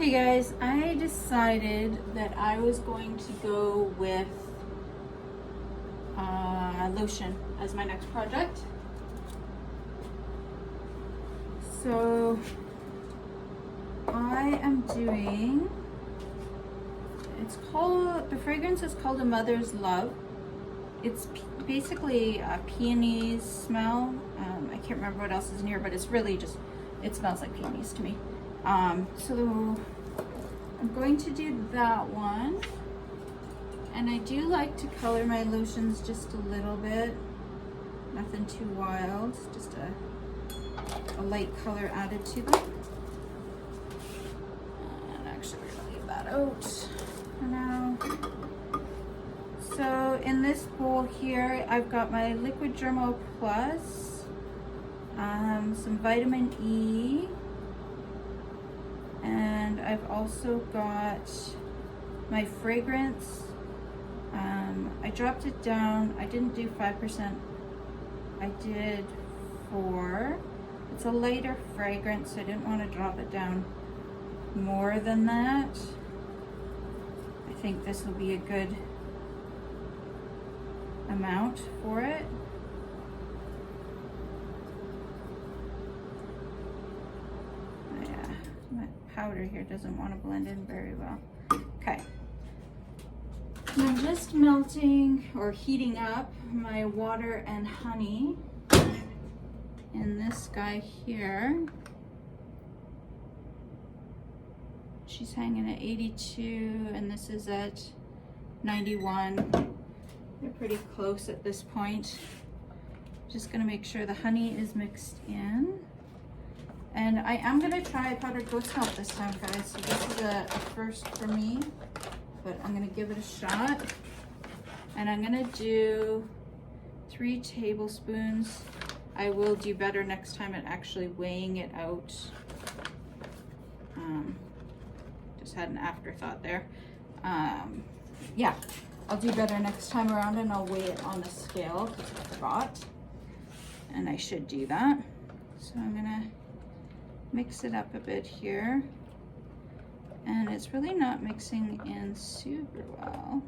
Hey guys, I decided that I was going to go with Lotion as my next project. So I am doing, the fragrance is called A Mother's Love. It's basically a peonies smell. I can't remember what else is in here, but it's really just, it smells like peonies to me. So I'm going to do that one. And I do like to color my lotions just a little bit. Nothing too wild, just a light color added to them. And actually we're gonna leave that out for now. So in this bowl here, I've got my Liquid Dermo Plus, some vitamin E, and I've also got my fragrance. I dropped it down. I didn't do 5%. I did 4. It's a lighter fragrance, so I didn't want to drop it down more than that. I think this will be a good amount for it. Yeah, my powder here doesn't want to blend in very well. Okay. I'm just melting or heating up my water and honey in this guy here. She's hanging at 82 and this is at 91. They're pretty close at this point. Just gonna make sure the honey is mixed in. And I am gonna try powdered goat's milk this time, guys. So this is a first for me, but I'm gonna give it a shot. And I'm gonna do 3 tablespoons. I will do better next time at actually weighing it out. Just had an afterthought there. Yeah, I'll do better next time around and I'll weigh it on a scale because I forgot. And I should do that. So I'm gonna mix it up a bit here. And it's really not mixing in super well.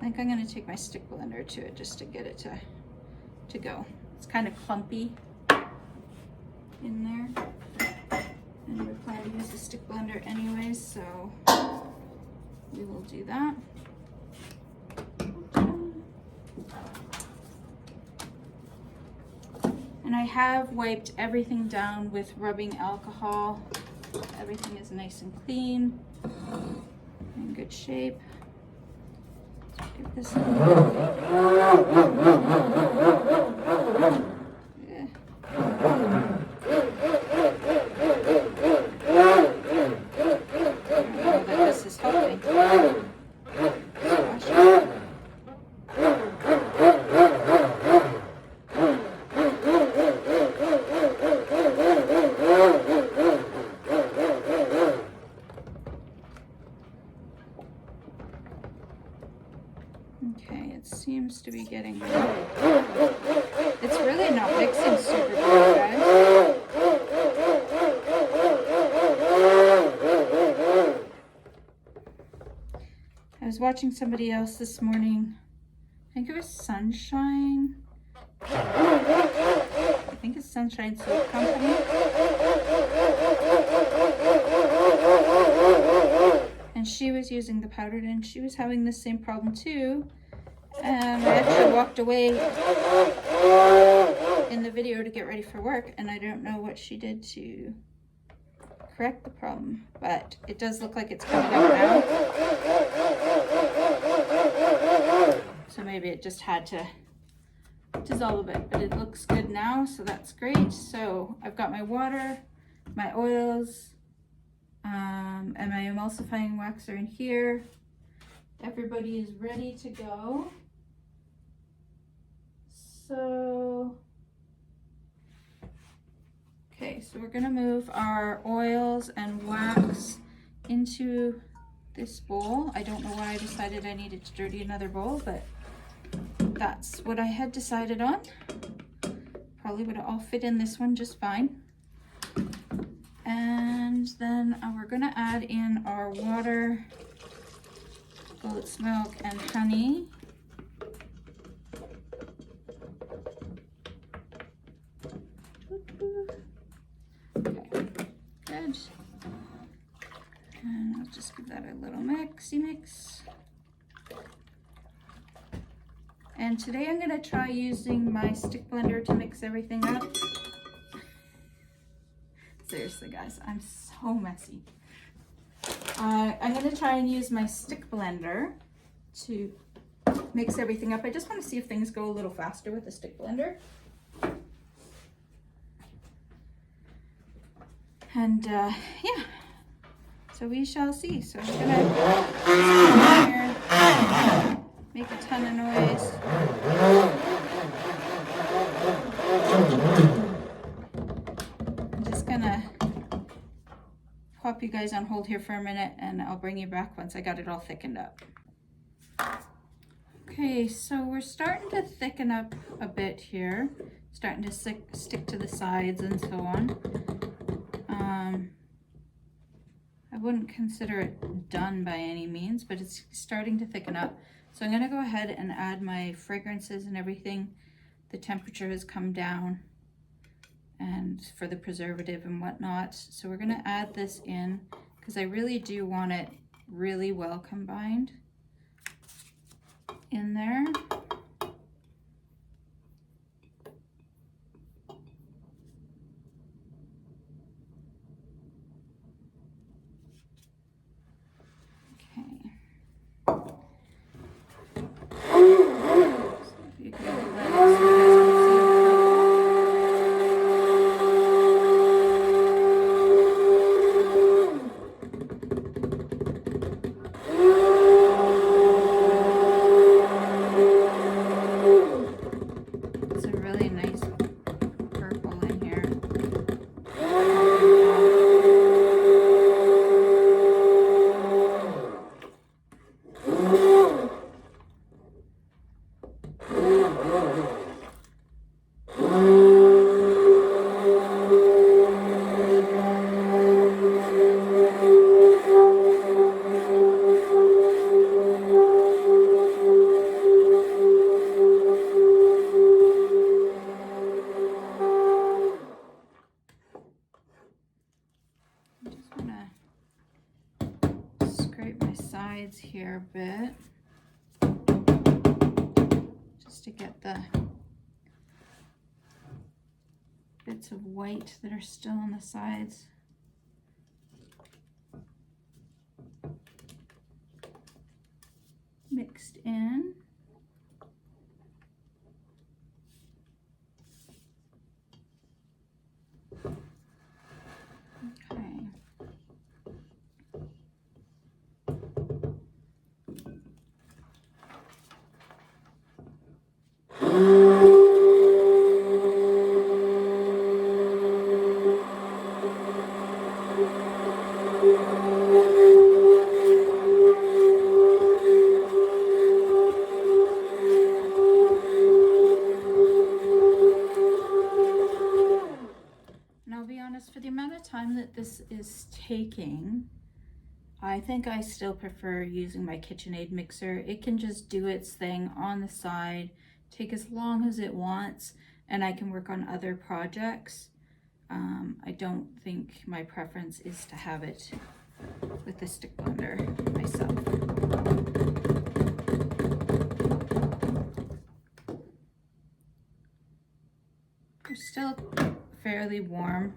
I think I'm gonna take my stick blender to it just to get it to go. It's kind of clumpy in there. And we plan to use the stick blender anyways, so we will do that. And I have wiped everything down with rubbing alcohol. Everything is nice and clean, in good shape. Let's give this a this is helping. Okay, it seems to be getting good. It's really not mixing super good, guys. I was watching somebody else this morning. I think it was Sunshine. I think it's Sunshine Soap Company. And she was using the powdered and she was having the same problem too. And I actually walked away in the video to get ready for work and I don't know what she did to correct the problem, but it does look like it's coming up now. So maybe it just had to dissolve a bit, but it looks good now, so that's great. So I've got my water, my oils, and my emulsifying wax are in here. Everybody is ready to go. So, okay, so we're gonna move our oils and wax into this bowl. I don't know why I decided I needed to dirty another bowl, but that's what I had decided on. Probably would have all fit in this one just fine. And then then we're gonna add in our water, goat's milk, and honey. Okay, good. And I'll just give that a little mixy mix. And today I'm gonna try using my stick blender to mix everything up. Seriously guys, I'm so messy. I'm gonna try and use my stick blender to mix everything up. I just wanna see if things go a little faster with the stick blender. And yeah, so we shall see. So I'm gonna here, make a ton of noise. I'm just gonna pop you guys on hold here for a minute and I'll bring you back once I got it all thickened up. Okay, so we're starting to thicken up a bit here, starting to stick to the sides and so on. I wouldn't consider it done by any means, but it's starting to thicken up. So I'm gonna go ahead and add my fragrances and everything. The temperature has come down and for the preservative and whatnot. So we're gonna add this in because I really do want it really well combined in there. Here a bit just to get the bits of white that are still on the sides. Mixed in. Okay. For the amount of time that this is taking, I think I still prefer using my KitchenAid mixer. It can just do its thing on the side, take as long as it wants, and I can work on other projects. I don't think my preference is to have it with the stick blender myself. They're still fairly warm.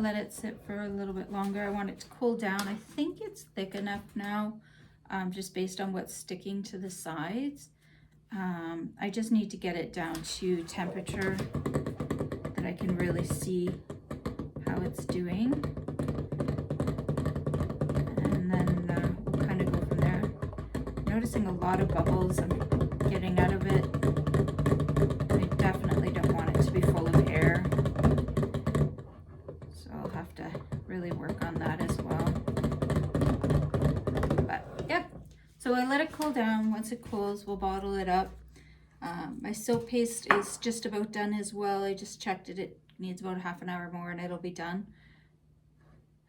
Let it sit for a little bit longer. I want it to cool down. I think it's thick enough now, just based on what's sticking to the sides. I just need to get it down to temperature that I can really see how it's doing. And then we'll kind of go from there. Noticing a lot of bubbles I'm getting out of it. I definitely don't want it to be full of air. Really work on that as well. So I let it cool down. Once it cools, we'll bottle it up. My soap paste is just about done as well. I just checked it. It needs about a half an hour more and it'll be done.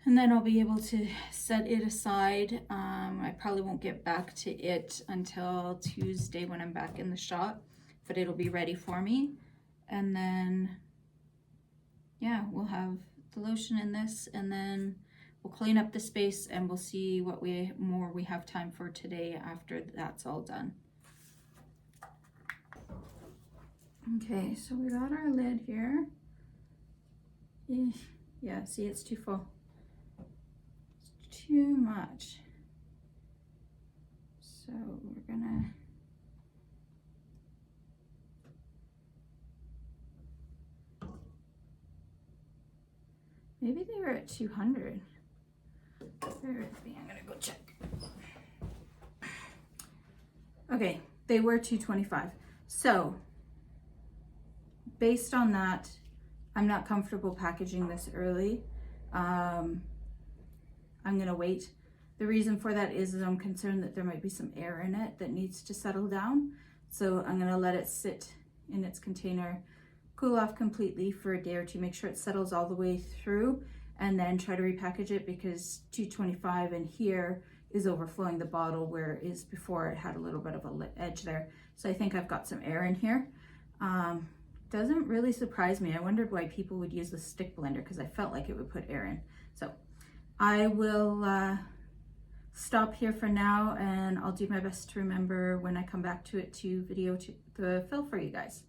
And then I'll be able to set it aside. I probably won't get back to it until Tuesday when I'm back in the shop, but it'll be ready for me. And then, yeah, we'll have the lotion in this, and then we'll clean up the space and we'll see what more we have time for today after that's all done. Okay, so we got our lid here. Yeah, see, it's too full. It's too much. So we're gonna maybe they were at 200. Bear with me, I'm gonna go check. Okay, they were 225. So based on that, I'm not comfortable packaging this early. I'm gonna wait. The reason for that is I'm concerned that there might be some air in it that needs to settle down. So I'm gonna let it sit in its container, cool off completely for a day or two, make sure it settles all the way through, and then try to repackage it, because 225 in here is overflowing the bottle, where it is before it had a little bit of a edge there. So I think I've got some air in here. Doesn't really surprise me. I wondered why people would use the stick blender, because I felt like it would put air in. So I will stop here for now, and I'll do my best to remember when I come back to it to video the fill for you guys.